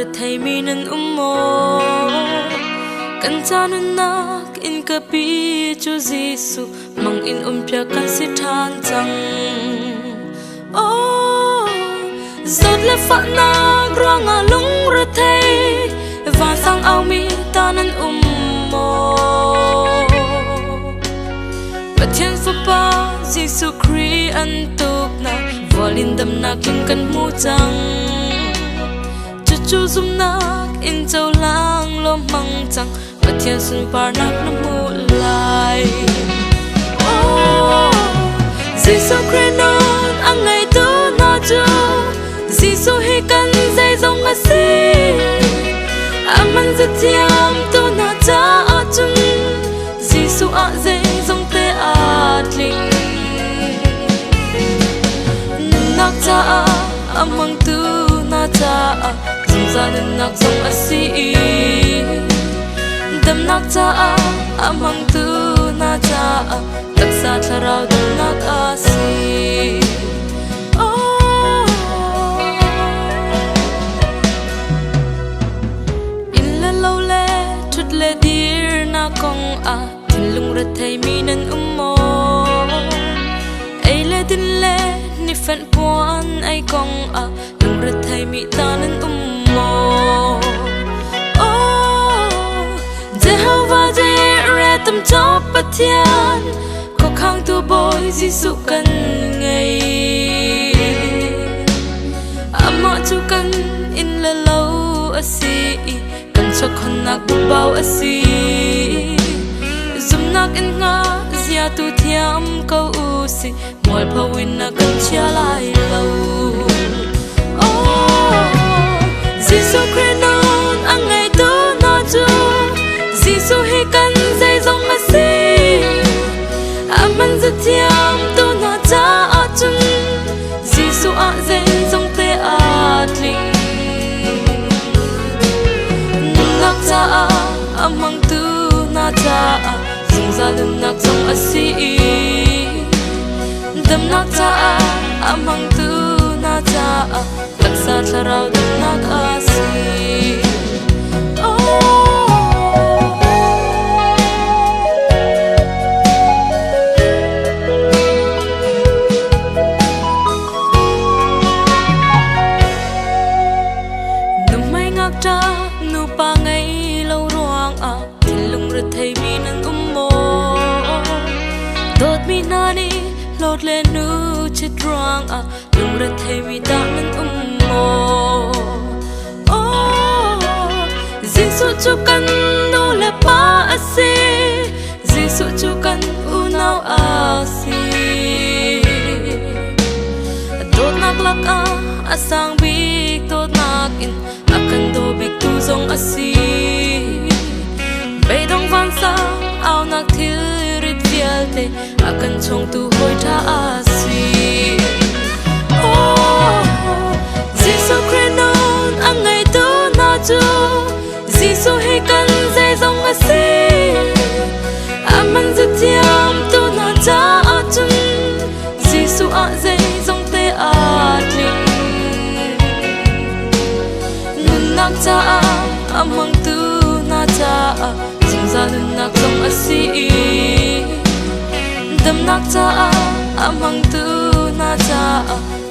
ra thay mi nan mo kan cha nun nak in ka pi chu Giêsu mang in pya kan si than chang oh zot le fa na granga lung ra thay và sang ao mi ta nan mo và thiên phụ pa Giêsu Christ an tuk na volin dam na kin kan mu chang chu zum nak in châu lang lo mang chang và thiên sun par nak na mu lai oh Giêsu Christ non ang ngày tu na chu Giêsu hi kan dây dòng a si aman zat tiam tu na cha a chung Giêsu a dây dòng te a tling nak cha amang tu na cha ra nên nak song asi dam nak cha amang tu na cha tak sa tharau dam nak asi in la lo le thut le dir na kong tin lung ra thai mi nan mo ai le tin le ni fan puan ai kong lung ra thai mi ta nan oh Jehovah Jireh tâm chóp bất thiên có khang tu boy Giêsu cần ngày amma chu cần in la lâu asi cần cho con nak bao asi zum nak in nga zia tu thiam câu si moi pawin na kan chia lại lâu Giêsu Christ non ang ngày tu na chu Giêsu hi kan dây dòng a si aman zat tiam tu na cha a chung Giêsu a dây dòng te a tling nak cha amang tu na cha zung za lun nak dòng a si dam nak cha amang tu na cha tak sa tharau dam nak asi nu mai ngak ta nu pa ngai lo ruang tin lung ra thai mi nan mo dot mi na ni lột lên nu chit ruang lung ra thai mi ta nan mo Giêsu chu kan nu le pa asi Giêsu chu kan u nau asi tot nak lak asang bik tot nak in akan do bik tu zong asi bay dong van sa ao nak thil rit vial te akan chong tu hoi tha asi Giêsu Christ non ang ngày tu na chu Giêsu hi kan dây dòng a si aman zat tiam tu na cha a chung Giêsu a dây dòng te a tling nun nak cha amang tu na cha zung za nun nak dong a si dam nak cha amang tu na cha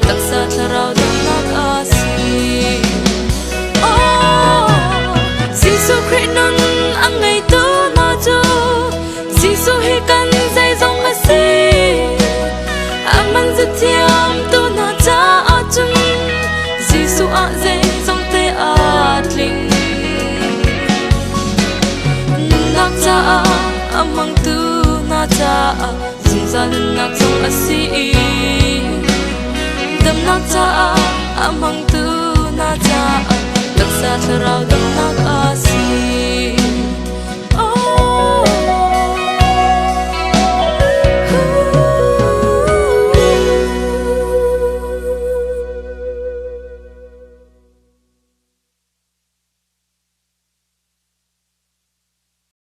tak sa tharau dam nak asi Giêsu Christ non ang ngày tu na chu Giêsu hi kan dây dòng a si aman zat tiam tu na cha a chung Giêsu a dây dòng te a tling nak cha amang tu na cha zung za lun nak dong a si dam nak cha amang tu na cha tak sa tharau dam nak